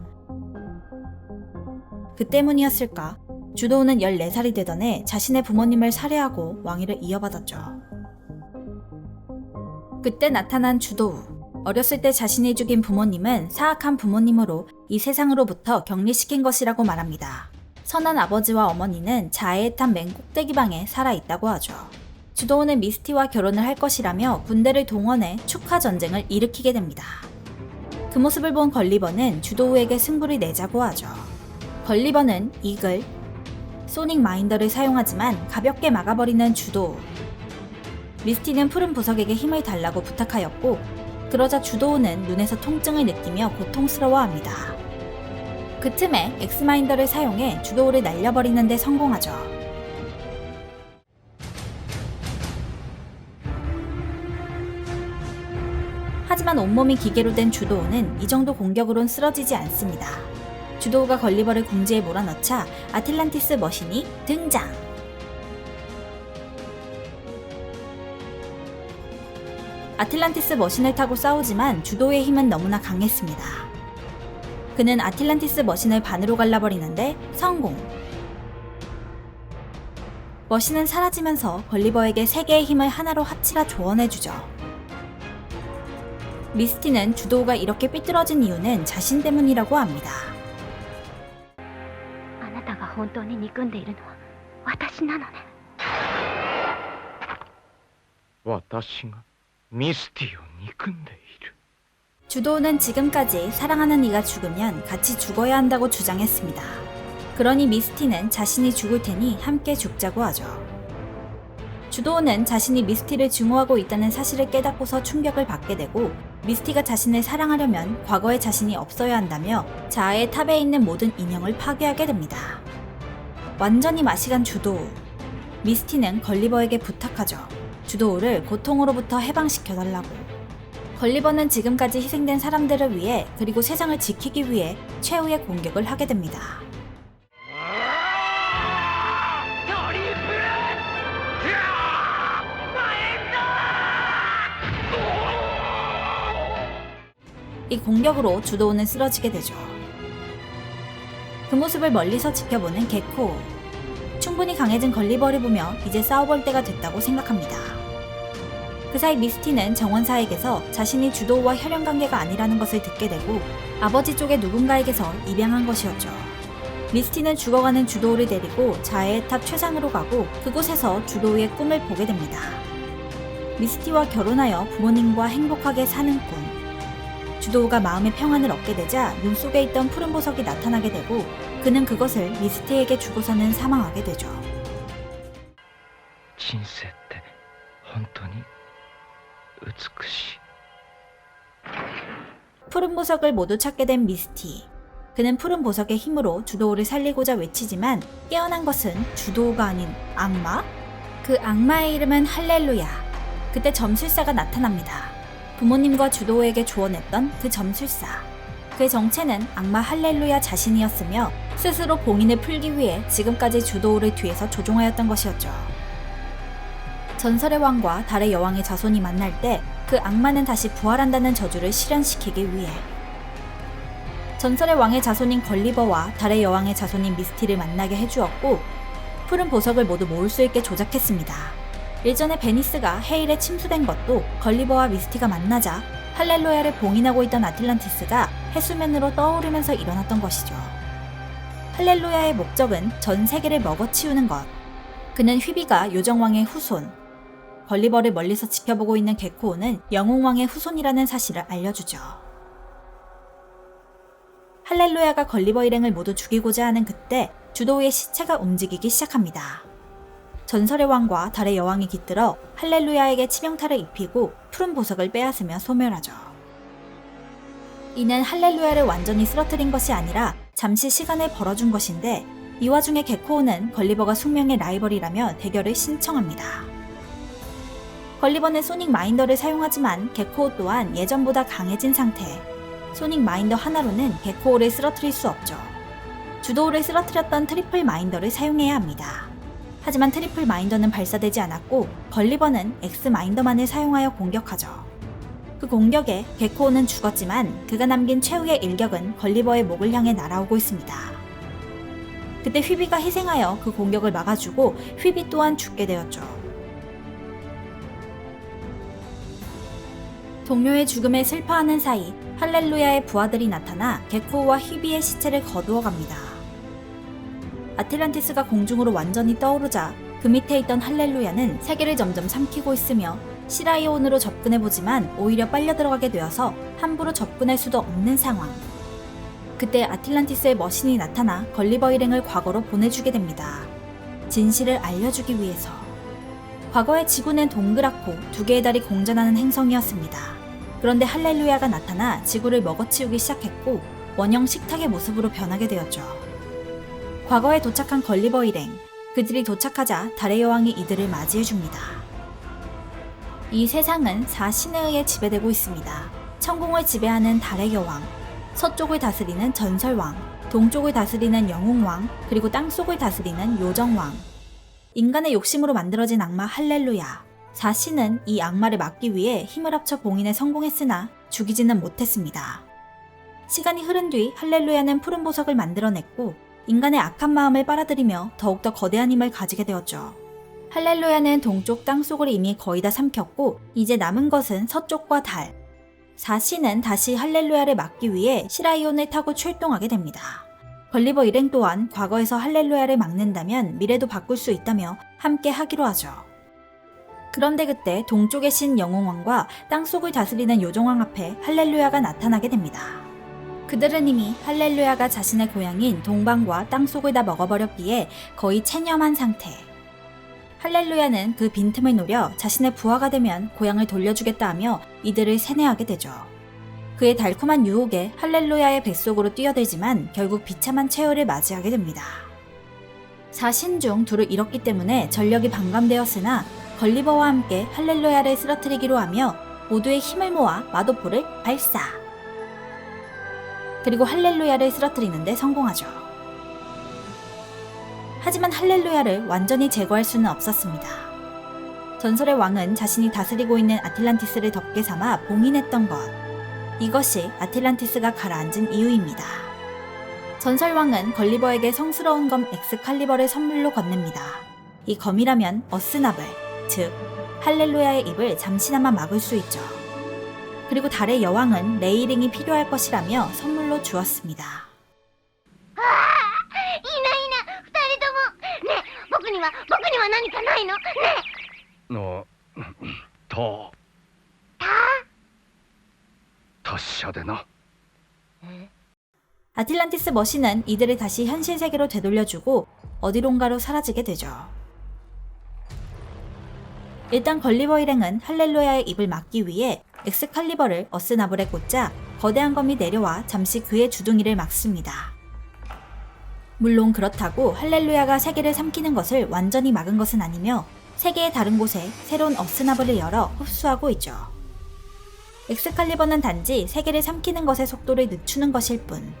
그 때문이었을까? 주도우는 14살이 되던 해 자신의 부모님을 살해하고 왕위를 이어받았죠. 그때 나타난 주도우. 어렸을 때 자신이 죽인 부모님은 사악한 부모님으로 이 세상으로부터 격리시킨 것이라고 말합니다. 선한 아버지와 어머니는 자해의 탑 맨 꼭대기방에 살아있다고 하죠. 주도우는 미스티와 결혼을 할 것이라며 군대를 동원해 축하 전쟁을 일으키게 됩니다. 그 모습을 본 걸리버는 주도우에게 승부를 내자고 하죠. 걸리버는 이글, 소닉 마인더를 사용하지만 가볍게 막아버리는 주도우. 미스티는 푸른 보석에게 힘을 달라고 부탁하였고, 그러자 주도우는 눈에서 통증을 느끼며 고통스러워합니다. 그 틈에 엑스마인더를 사용해 주도우를 날려버리는 데 성공하죠. 하지만 온몸이 기계로 된 주도우는 이 정도 공격으론 쓰러지지 않습니다. 주도우가 걸리버를 궁지에 몰아넣자 아틀란티스 머신이 등장! 아틀란티스 머신을 타고 싸우지만 주도우의 힘은 너무나 강했습니다. 그는 아틀란티스 머신을 반으로 갈라버리는데 성공! 머신은 사라지면서 걸리버에게 세 개의 힘을 하나로 합치라 조언해주죠. 미스티는 주도우가 이렇게 삐뚤어진 이유는 자신 때문이라고 합니다. あなたが本当に憎んでいるのは私なのね。私がミスティを憎んでいる。 주도우는 지금까지 사랑하는 이가 죽으면 같이 죽어야 한다고 주장했습니다. 그러니 미스티는 자신이 죽을 테니 함께 죽자고 하죠. 주도우는 자신이 미스티를 증오하고 있다는 사실을 깨닫고서 충격을 받게 되고, 미스티가 자신을 사랑하려면 과거의 자신이 없어야 한다며 자아의 탑에 있는 모든 인형을 파괴하게 됩니다. 완전히 맛이 간 주도우. 미스티는 걸리버에게 부탁하죠. 주도우를 고통으로부터 해방시켜달라고. 걸리버는 지금까지 희생된 사람들을 위해, 그리고 세상을 지키기 위해 최후의 공격을 하게 됩니다. 이 공격으로 주도우는 쓰러지게 되죠. 그 모습을 멀리서 지켜보는 개코. 충분히 강해진 걸리버를 보며 이제 싸워볼 때가 됐다고 생각합니다. 그 사이 미스티는 정원사에게서 자신이 주도우와 혈연관계가 아니라는 것을 듣게 되고, 아버지 쪽의 누군가에게서 입양한 것이었죠. 미스티는 죽어가는 주도우를 데리고 자해의 탑 최상으로 가고, 그곳에서 주도우의 꿈을 보게 됩니다. 미스티와 결혼하여 부모님과 행복하게 사는 꿈. 주도우가 마음의 평안을 얻게 되자 눈 속에 있던 푸른 보석이 나타나게 되고, 그는 그것을 미스티에게 주고서는 사망하게 되죠. 人生って本当に美しい。 푸른 보석을 모두 찾게 된 미스티. 그는 푸른 보석의 힘으로 주도우를 살리고자 외치지만 깨어난 것은 주도우가 아닌 악마? 그 악마의 이름은 할렐루야. 그때 점술사가 나타납니다. 부모님과 주도우에게 조언했던 그 점술사. 그의 정체는 악마 할렐루야 자신이었으며, 스스로 봉인을 풀기 위해 지금까지 주도우를 뒤에서 조종하였던 것이었죠. 전설의 왕과 달의 여왕의 자손이 만날 때 그 악마는 다시 부활한다는 저주를 실현시키기 위해, 전설의 왕의 자손인 걸리버와 달의 여왕의 자손인 미스티를 만나게 해주었고, 푸른 보석을 모두 모을 수 있게 조작했습니다. 일전에 베니스가 헤일에 침수된 것도 걸리버와 미스티가 만나자 할렐루야를 봉인하고 있던 아틀란티스가 해수면으로 떠오르면서 일어났던 것이죠. 할렐루야의 목적은 전 세계를 먹어치우는 것. 그는 휘비가 요정왕의 후손. 걸리버를 멀리서 지켜보고 있는 개코우는 영웅왕의 후손이라는 사실을 알려주죠. 할렐루야가 걸리버 일행을 모두 죽이고자 하는 그때 주도우의 시체가 움직이기 시작합니다. 전설의 왕과 달의 여왕이 깃들어 할렐루야에게 치명타를 입히고 푸른 보석을 빼앗으며 소멸하죠. 이는 할렐루야를 완전히 쓰러뜨린 것이 아니라 잠시 시간을 벌어준 것인데, 이 와중에 개코우는 걸리버가 숙명의 라이벌이라며 대결을 신청합니다. 걸리버는 소닉 마인더를 사용하지만 개코우 또한 예전보다 강해진 상태. 소닉 마인더 하나로는 개코우를 쓰러뜨릴 수 없죠. 주도우를 쓰러뜨렸던 트리플 마인더를 사용해야 합니다. 하지만 트리플 마인더는 발사되지 않았고, 걸리버는 엑스 마인더만을 사용하여 공격하죠. 그 공격에 개코우는 죽었지만 그가 남긴 최후의 일격은 걸리버의 목을 향해 날아오고 있습니다. 그때 휘비가 희생하여 그 공격을 막아주고 휘비 또한 죽게 되었죠. 동료의 죽음에 슬퍼하는 사이 할렐루야의 부하들이 나타나 개코우와 휘비의 시체를 거두어 갑니다. 아틀란티스가 공중으로 완전히 떠오르자 그 밑에 있던 할렐루야는 세계를 점점 삼키고 있으며 시라이온으로 접근해보지만 오히려 빨려 들어가게 되어서 함부로 접근할 수도 없는 상황. 그때 아틀란티스의 머신이 나타나 걸리버 일행을 과거로 보내주게 됩니다. 진실을 알려주기 위해서. 과거의 지구는 동그랗고 두 개의 달이 공전하는 행성이었습니다. 그런데 할렐루야가 나타나 지구를 먹어치우기 시작했고 원형 식탁의 모습으로 변하게 되었죠. 과거에 도착한 걸리버 일행, 그들이 도착하자 달의 여왕이 이들을 맞이해줍니다. 이 세상은 4신에 의해 지배되고 있습니다. 천공을 지배하는 달의 여왕, 서쪽을 다스리는 전설왕, 동쪽을 다스리는 영웅왕, 그리고 땅속을 다스리는 요정왕. 인간의 욕심으로 만들어진 악마 할렐루야. 4신은 이 악마를 막기 위해 힘을 합쳐 봉인에 성공했으나 죽이지는 못했습니다. 시간이 흐른 뒤 할렐루야는 푸른 보석을 만들어냈고 인간의 악한 마음을 빨아들이며 더욱더 거대한 힘을 가지게 되었죠. 할렐루야는 동쪽 땅속을 이미 거의 다 삼켰고 이제 남은 것은 서쪽과 달. 4신은 다시 할렐루야를 막기 위해 시라이온을 타고 출동하게 됩니다. 걸리버 일행 또한 과거에서 할렐루야를 막는다면 미래도 바꿀 수 있다며 함께 하기로 하죠. 그런데 그때 동쪽의 신 영웅왕과 땅속을 다스리는 요정왕 앞에 할렐루야가 나타나게 됩니다. 그들은 이미 할렐루야가 자신의 고향인 동방과 땅속을 다 먹어버렸기에 거의 체념한 상태. 할렐루야는 그 빈틈을 노려 자신의 부하가 되면 고향을 돌려주겠다 하며 이들을 세뇌하게 되죠. 그의 달콤한 유혹에 할렐루야의 뱃속으로 뛰어들지만 결국 비참한 최후를 맞이하게 됩니다. 4신 중 둘을 잃었기 때문에 전력이 반감되었으나 걸리버와 함께 할렐루야를 쓰러뜨리기로 하며 모두의 힘을 모아 마도포를 발사! 그리고 할렐루야를 쓰러뜨리는 데 성공하죠. 하지만 할렐루야를 완전히 제거할 수는 없었습니다. 전설의 왕은 자신이 다스리고 있는 아틀란티스를 덮개 삼아 봉인했던 것. 이것이 아틀란티스가 가라앉은 이유입니다. 전설왕은 걸리버에게 성스러운 검 엑스칼리버를 선물로 건넵니다. 이 검이라면 어스나블, 즉 할렐루야의 입을 잠시나마 막을 수 있죠. 그리고 달의 여왕은 레이링이 필요할 것이라며 선물로 주었습니다. 僕には何かないのね達者でな。 아틀란티스 머신은 이들을 다시 현실 세계로 되돌려주고 어디론가로 사라지게 되죠. 일단 걸리버 일행은 할렐루야의 입을 막기 위해 엑스칼리버를 어스나블에 꽂자 거대한 검이 내려와 잠시 그의 주둥이를 막습니다. 물론 그렇다고 할렐루야가 세계를 삼키는 것을 완전히 막은 것은 아니며 세계의 다른 곳에 새로운 어스나블을 열어 흡수하고 있죠. 엑스칼리버는 단지 세계를 삼키는 것의 속도를 늦추는 것일 뿐.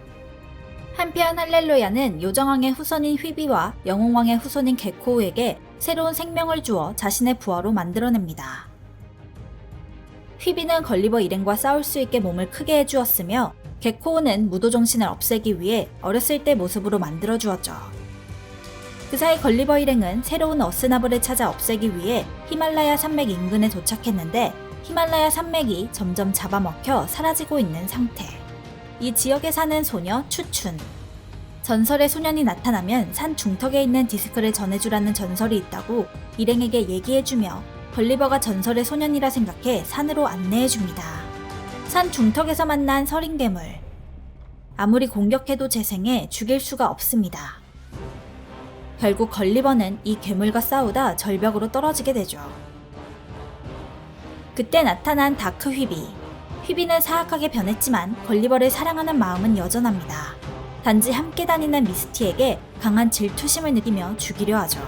한편 할렐루야는 요정왕의 후손인 휘비와 영웅왕의 후손인 게코우에게 새로운 생명을 주어 자신의 부하로 만들어냅니다. 휘비는 걸리버 일행과 싸울 수 있게 몸을 크게 해주었으며 게코우는 무도정신을 없애기 위해 어렸을 때 모습으로 만들어주었죠. 그 사이 걸리버 일행은 새로운 어스나블을 찾아 없애기 위해 히말라야 산맥 인근에 도착했는데 히말라야 산맥이 점점 잡아먹혀 사라지고 있는 상태. 이 지역에 사는 소녀 추춘. 전설의 소년이 나타나면 산 중턱에 있는 디스크를 전해주라는 전설이 있다고 일행에게 얘기해주며 걸리버가 전설의 소년이라 생각해 산으로 안내해줍니다. 산 중턱에서 만난 서린 괴물. 아무리 공격해도 재생해 죽일 수가 없습니다. 결국 걸리버는 이 괴물과 싸우다 절벽으로 떨어지게 되죠. 그때 나타난 다크 휘비. 휘비는 사악하게 변했지만 걸리버를 사랑하는 마음은 여전합니다. 단지 함께 다니는 미스티에게 강한 질투심을 느끼며 죽이려 하죠.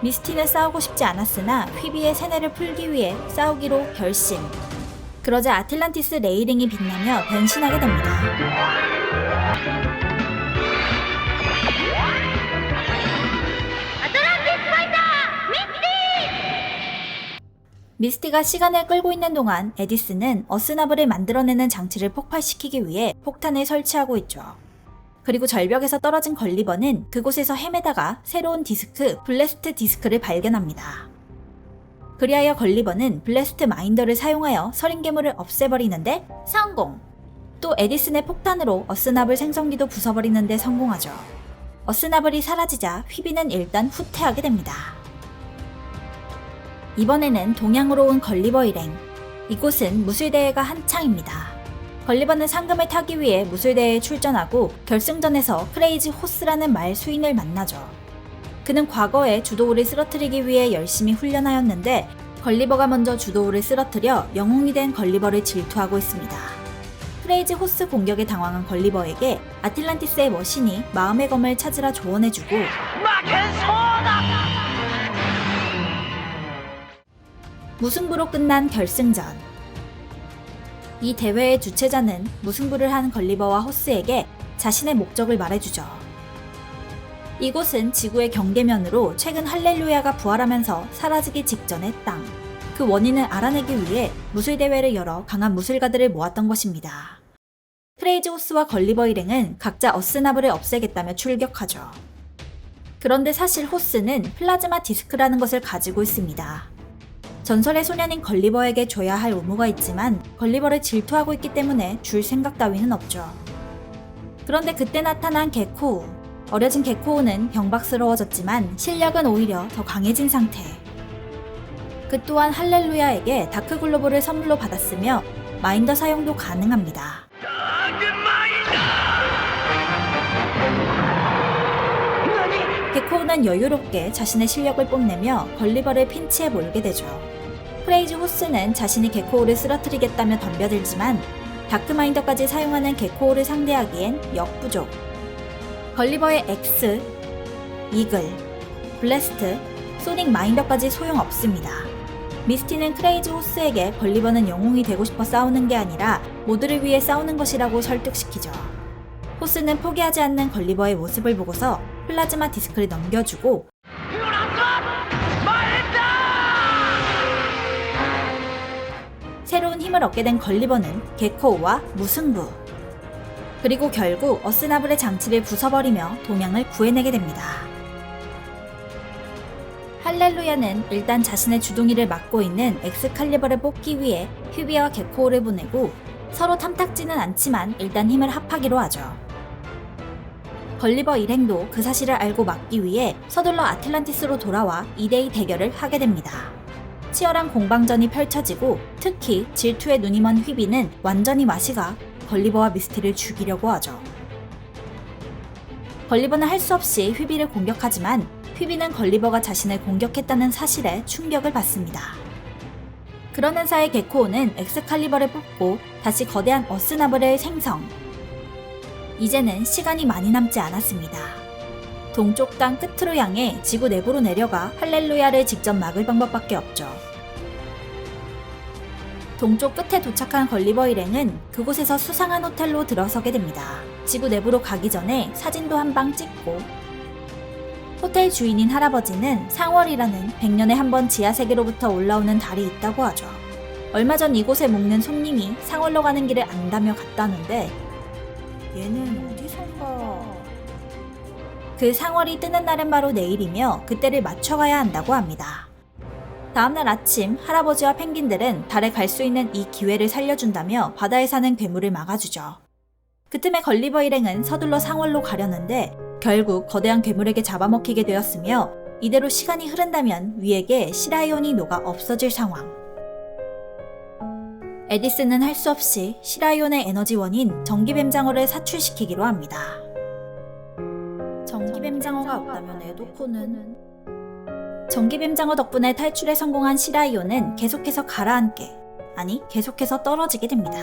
미스티는 싸우고 싶지 않았으나 휘비의 세뇌를 풀기 위해 싸우기로 결심. 그러자 아틀란티스 레이링이 빛나며 변신하게 됩니다. 미스티가 시간을 끌고 있는 동안 에디스는 어스나블을 만들어내는 장치를 폭발시키기 위해 폭탄을 설치하고 있죠. 그리고 절벽에서 떨어진 걸리버는 그곳에서 헤매다가 새로운 디스크, 블래스트 디스크를 발견합니다. 그리하여 걸리버는 블래스트 마인더를 사용하여 서린 괴물을 없애버리는데 성공! 또 에디슨의 폭탄으로 어스나블 생성기도 부숴버리는데 성공하죠. 어스나블이 사라지자 휘비는 일단 후퇴하게 됩니다. 이번에는 동양으로 온 걸리버 일행. 이곳은 무술대회가 한창입니다. 걸리버는 상금을 타기 위해 무술대회에 출전하고 결승전에서 크레이지 호스라는 말 수인을 만나죠. 그는 과거에 주도우를 쓰러뜨리기 위해 열심히 훈련하였는데 걸리버가 먼저 주도우를 쓰러뜨려 영웅이 된 걸리버를 질투하고 있습니다. 크레이지 호스 공격에 당황한 걸리버에게 아틀란티스의 머신이 마음의 검을 찾으라 조언해주고 무승부로 끝난 결승전. 이 대회의 주최자는 무승부를 한 걸리버와 호스에게 자신의 목적을 말해주죠. 이곳은 지구의 경계면으로 최근 할렐루야가 부활하면서 사라지기 직전의 땅. 그 원인을 알아내기 위해 무술대회를 열어 강한 무술가들을 모았던 것입니다. 크레이지 호스와 걸리버 일행은 각자 어스나블을 없애겠다며 출격하죠. 그런데 사실 호스는 플라즈마 디스크라는 것을 가지고 있습니다. 전설의 소년인 걸리버에게 줘야 할 의무가 있지만 걸리버를 질투하고 있기 때문에 줄 생각 따위는 없죠. 그런데 그때 나타난 게코우. 어려진 게코우는 경박스러워졌지만 실력은 오히려 더 강해진 상태. 그 또한 할렐루야에게 다크글로벌을 선물로 받았으며 마인더 사용도 가능합니다. 게코우는 여유롭게 자신의 실력을 뽐내며 걸리버를 핀치에 몰게 되죠. 크레이지 호스는 자신이 게코우를 쓰러뜨리겠다며 덤벼들지만 다크마인더까지 사용하는 게코우를 상대하기엔 역부족. 걸리버의 엑스, 이글, 블래스트, 소닉 마인더까지 소용없습니다. 미스티는 크레이지 호스에게 걸리버는 영웅이 되고 싶어 싸우는 게 아니라 모두를 위해 싸우는 것이라고 설득시키죠. 호스는 포기하지 않는 걸리버의 모습을 보고서 플라즈마 디스크를 넘겨주고 새로운 힘을 얻게 된 걸리버는 게코우와 무승부. 그리고 결국 어스나블의 장치를 부숴버리며 동양을 구해내게 됩니다. 할렐루야는 일단 자신의 주둥이를 막고 있는 엑스칼리버를 뽑기 위해 휘비와 게코우를 보내고 서로 탐탁지는 않지만 일단 힘을 합하기로 하죠. 걸리버 일행도 그 사실을 알고 막기 위해 서둘러 아틀란티스로 돌아와 2대2 대결을 하게 됩니다. 치열한 공방전이 펼쳐지고 특히 질투에 눈이 먼 휘비는 완전히 마시가 걸리버와 미스티를 죽이려고 하죠. 걸리버는 할 수 없이 휘비를 공격하지만 휘비는 걸리버가 자신을 공격했다는 사실에 충격을 받습니다. 그러는 사이 게코우는 엑스칼리버를 뽑고 다시 거대한 어스나블을 생성. 이제는 시간이 많이 남지 않았습니다. 동쪽 땅 끝으로 향해 지구 내부로 내려가 할렐루야를 직접 막을 방법밖에 없죠. 동쪽 끝에 도착한 걸리버 일행은 그곳에서 수상한 호텔로 들어서게 됩니다. 지구 내부로 가기 전에 사진도 한 방 찍고 호텔 주인인 할아버지는 상월이라는 100년에 한 번 지하세계로부터 올라오는 달이 있다고 하죠. 얼마 전 이곳에 묵는 손님이 상월로 가는 길을 안다며 갔다는데 얘는 어디선가? 그 상월이 뜨는 날은 바로 내일이며 그때를 맞춰가야 한다고 합니다. 다음날 아침 할아버지와 펭귄들은 달에 갈 수 있는 이 기회를 살려준다며 바다에 사는 괴물을 막아주죠. 그 틈에 걸리버 일행은 서둘러 상월로 가려는데 결국 거대한 괴물에게 잡아먹히게 되었으며 이대로 시간이 흐른다면 위에게 시라이온이 녹아 없어질 상황. 에디슨은 할 수 없이 시라이온의 에너지원인 전기뱀장어를 사출시키기로 합니다. 전기뱀장어가 없다면 에도코는... 전기뱀장어 덕분에 탈출에 성공한 시라이온은 계속해서 가라앉게, 아니 계속해서 떨어지게 됩니다.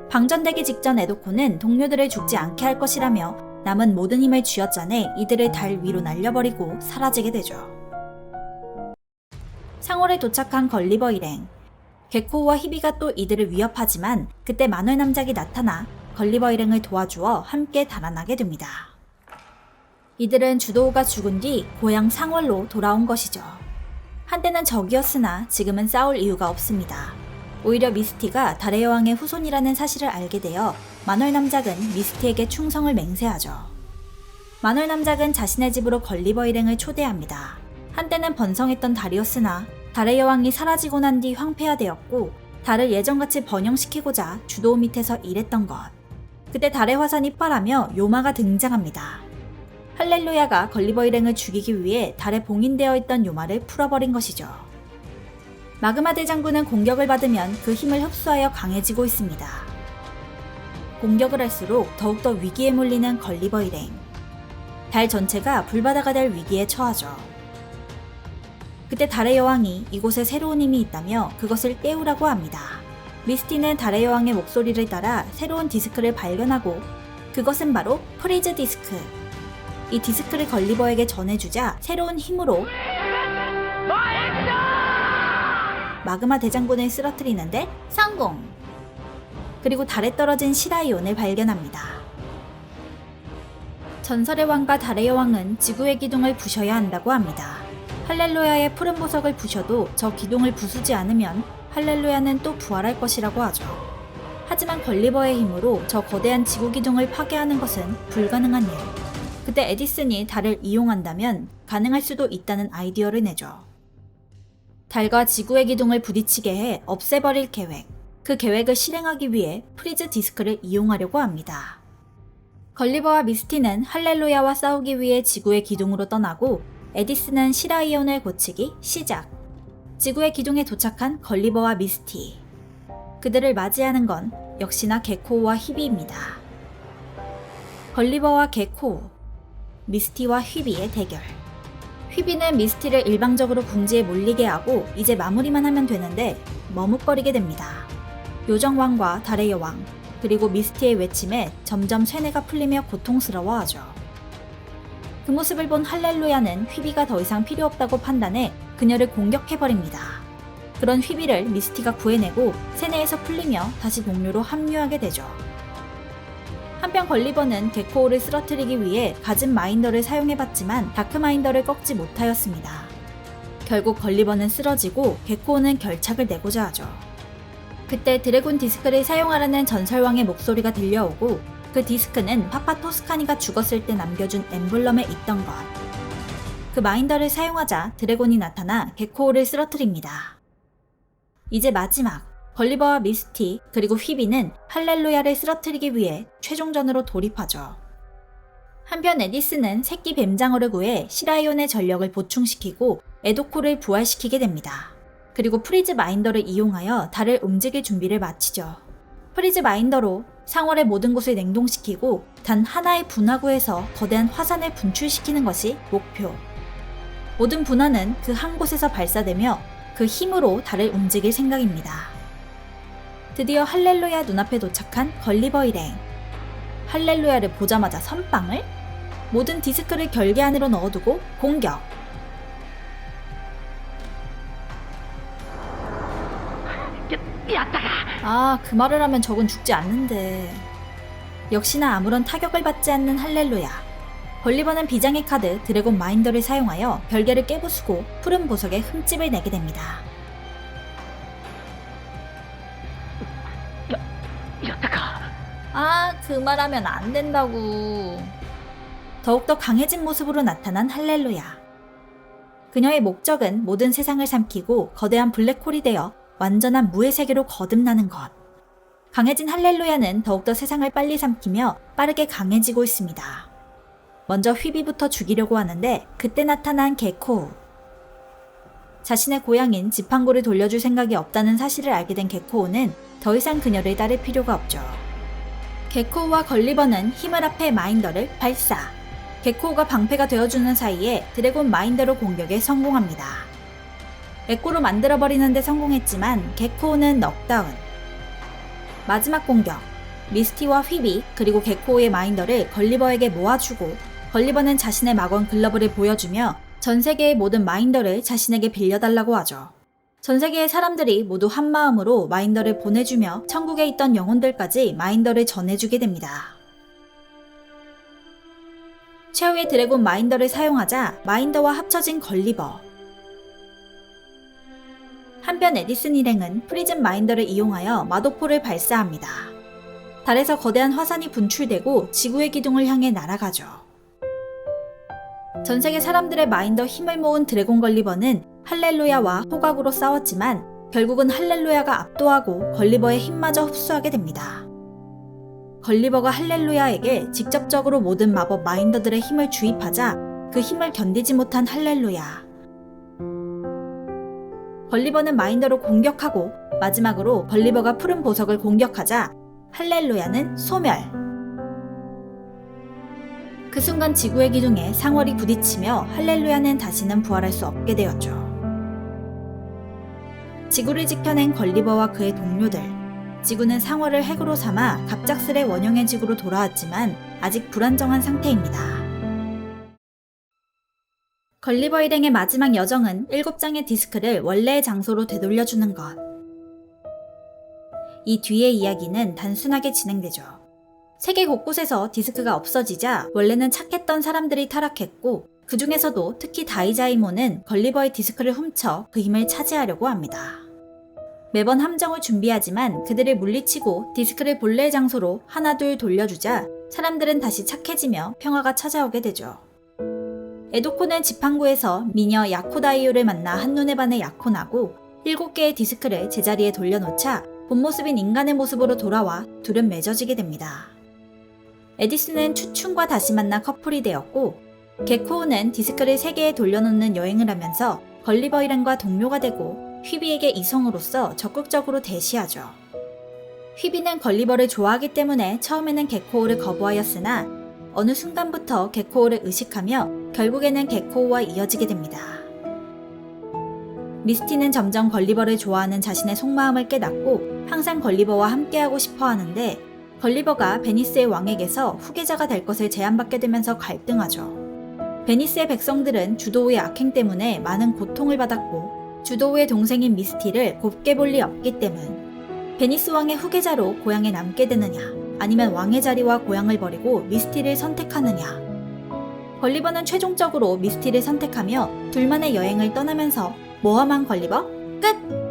방전되기 직전 에도코는 동료들을 죽지 않게 할 것이라며 남은 모든 힘을 쥐어짜내 이들을 달 위로 날려버리고 사라지게 되죠. 상월에 도착한 걸리버 일행. 게코우와 히비가 또 이들을 위협하지만 그때 만월 남작이 나타나 걸리버 일행을 도와주어 함께 달아나게 됩니다. 이들은 주도우가 죽은 뒤 고향 상월로 돌아온 것이죠. 한때는 적이었으나 지금은 싸울 이유가 없습니다. 오히려 미스티가 달의 여왕의 후손이라는 사실을 알게 되어 만월 남작은 미스티에게 충성을 맹세하죠. 만월 남작은 자신의 집으로 걸리버 일행을 초대합니다. 한때는 번성했던 달이었으나 달의 여왕이 사라지고 난 뒤 황폐화되었고 달을 예전같이 번영시키고자 주도우 밑에서 일했던 것. 그때 달의 화산이 빠라며 요마가 등장합니다. 할렐루야가 걸리버 일행을 죽이기 위해 달에 봉인되어 있던 요마를 풀어버린 것이죠. 마그마 대장군은 공격을 받으면 그 힘을 흡수하여 강해지고 있습니다. 공격을 할수록 더욱더 위기에 몰리는 걸리버 일행. 달 전체가 불바다가 될 위기에 처하죠. 그때 달의 여왕이 이곳에 새로운 힘이 있다며 그것을 깨우라고 합니다. 미스티는 달의 여왕의 목소리를 따라 새로운 디스크를 발견하고 그것은 바로 프리즈 디스크. 이 디스크를 걸리버에게 전해주자 새로운 힘으로 마그마 대장군을 쓰러뜨리는데 성공! 그리고 달에 떨어진 시라이온을 발견합니다. 전설의 왕과 달의 여왕은 지구의 기둥을 부셔야 한다고 합니다. 할렐루야의 푸른 보석을 부셔도 저 기둥을 부수지 않으면 할렐루야는 또 부활할 것이라고 하죠. 하지만 걸리버의 힘으로 저 거대한 지구 기둥을 파괴하는 것은 불가능한 일. 그때 에디슨이 달을 이용한다면 가능할 수도 있다는 아이디어를 내죠. 달과 지구의 기둥을 부딪히게 해 없애버릴 계획. 그 계획을 실행하기 위해 프리즈 디스크를 이용하려고 합니다. 걸리버와 미스티는 할렐루야와 싸우기 위해 지구의 기둥으로 떠나고 에디슨은 시라이온을 고치기 시작. 지구의 기둥에 도착한 걸리버와 미스티. 그들을 맞이하는 건 역시나 게코우와 휘비입니다. 걸리버와 게코우, 미스티와 휘비의 대결. 휘비는 미스티를 일방적으로 궁지에 몰리게 하고 이제 마무리만 하면 되는데 머뭇거리게 됩니다. 요정왕과 달의 여왕, 그리고 미스티의 외침에 점점 쇠뇌가 풀리며 고통스러워하죠. 그 모습을 본 할렐루야는 휘비가 더 이상 필요 없다고 판단해 그녀를 공격해버립니다. 그런 휘비를 미스티가 구해내고 쇠뇌에서 풀리며 다시 동료로 합류하게 되죠. 한편 걸리버는 게코우를 쓰러뜨리기 위해 가진 마인더를 사용해봤지만 다크마인더를 꺾지 못하였습니다. 결국 걸리버는 쓰러지고 게코우는 결착을 내고자 하죠. 그때 드래곤 디스크를 사용하라는 전설왕의 목소리가 들려오고 그 디스크는 파파 토스카니가 죽었을 때 남겨준 엠블럼에 있던 것. 그 마인더를 사용하자 드래곤이 나타나 게코우를 쓰러뜨립니다. 이제 마지막, 걸리버와 미스티 그리고 휘비는 할렐루야를 쓰러뜨리기 위해 최종전으로 돌입하죠. 한편 에디스는 새끼 뱀장어를 구해 시라이온의 전력을 보충시키고 에도코를 부활시키게 됩니다. 그리고 프리즈 마인더를 이용하여 달을 움직일 준비를 마치죠. 프리즈 마인더로 상월의 모든 곳을 냉동시키고 단 하나의 분화구에서 거대한 화산을 분출시키는 것이 목표. 모든 분화는 그 한 곳에서 발사되며 그 힘으로 달을 움직일 생각입니다. 드디어 할렐루야 눈앞에 도착한 걸리버 일행. 할렐루야를 보자마자 선빵을? 모든 디스크를 결계 안으로 넣어두고 공격! 아, 그 말을 하면 적은 죽지 않는데. 역시나 아무런 타격을 받지 않는 할렐루야. 걸리버는 비장의 카드 드래곤 마인더를 사용하여 결계를 깨부수고 푸른 보석에 흠집을 내게 됩니다. 아, 그 말하면 안 된다고. 더욱더 강해진 모습으로 나타난 할렐루야. 그녀의 목적은 모든 세상을 삼키고 거대한 블랙홀이 되어 완전한 무의 세계로 거듭나는 것. 강해진 할렐루야는 더욱더 세상을 빨리 삼키며 빠르게 강해지고 있습니다. 먼저 휘비부터 죽이려고 하는데 그때 나타난 게코우. 자신의 고향인 지팡고를 돌려줄 생각이 없다는 사실을 알게 된 게코우는 더 이상 그녀를 따를 필요가 없죠. 게코우와 걸리버는 힘을 합해 마인더를 발사. 게코우가 방패가 되어주는 사이에 드래곤 마인더로 공격에 성공합니다. 에코로 만들어버리는데 성공했지만 게코우는 넉다운. 마지막 공격. 미스티와 휘비 그리고 게코우의 마인더를 걸리버에게 모아주고 걸리버는 자신의 막원 글러브를 보여주며 전세계의 모든 마인더를 자신에게 빌려달라고 하죠. 전세계의 사람들이 모두 한마음으로 마인더를 보내주며 천국에 있던 영혼들까지 마인더를 전해주게 됩니다. 최후의 드래곤 마인더를 사용하자 마인더와 합쳐진 걸리버. 한편 에디슨 일행은 프리즘 마인더를 이용하여 마도포를 발사합니다. 달에서 거대한 화산이 분출되고 지구의 기둥을 향해 날아가죠. 전세계 사람들의 마인더 힘을 모은 드래곤 걸리버는 할렐루야와 호각으로 싸웠지만 결국은 할렐루야가 압도하고 걸리버의 힘마저 흡수하게 됩니다. 걸리버가 할렐루야에게 직접적으로 모든 마법 마인더들의 힘을 주입하자 그 힘을 견디지 못한 할렐루야. 걸리버는 마인더로 공격하고 마지막으로 걸리버가 푸른 보석을 공격하자 할렐루야는 소멸. 그 순간 지구의 기둥에 상월이 부딪히며 할렐루야는 다시는 부활할 수 없게 되었죠. 지구를 지켜낸 걸리버와 그의 동료들. 지구는 상월을 핵으로 삼아 갑작스레 원형의 지구로 돌아왔지만 아직 불안정한 상태입니다. 걸리버 일행의 마지막 여정은 7장의 디스크를 원래의 장소로 되돌려주는 것. 이 뒤의 이야기는 단순하게 진행되죠. 세계 곳곳에서 디스크가 없어지자 원래는 착했던 사람들이 타락했고 그 중에서도 특히 다이자이모는 걸리버의 디스크를 훔쳐 그 힘을 차지하려고 합니다. 매번 함정을 준비하지만 그들을 물리치고 디스크를 본래의 장소로 하나둘 돌려주자 사람들은 다시 착해지며 평화가 찾아오게 되죠. 에도코는 지팡구에서 미녀 야코다이오를 만나 한눈에 반해 약혼하고 7개의 디스크를 제자리에 돌려놓자 본모습인 인간의 모습으로 돌아와 둘은 맺어지게 됩니다. 에디스는 추춘과 다시 만나 커플이 되었고 게코우는 디스크를 3개에 돌려놓는 여행을 하면서 걸리버 일행과 동료가 되고 휘비에게 이성으로서 적극적으로 대시하죠. 휘비는 걸리버를 좋아하기 때문에 처음에는 게코우를 거부하였으나 어느 순간부터 게코우를 의식하며 결국에는 게코우와 이어지게 됩니다. 미스티는 점점 걸리버를 좋아하는 자신의 속마음을 깨닫고 항상 걸리버와 함께하고 싶어 하는데 걸리버가 베니스의 왕에게서 후계자가 될 것을 제안받게 되면서 갈등하죠. 베니스의 백성들은 주도우의 악행 때문에 많은 고통을 받았고 주도우의 동생인 미스티를 곱게 볼 리 없기 때문 베니스 왕의 후계자로 고향에 남게 되느냐 아니면 왕의 자리와 고향을 버리고 미스티를 선택하느냐. 걸리버는 최종적으로 미스티를 선택하며 둘만의 여행을 떠나면서 모험한 걸리버 끝!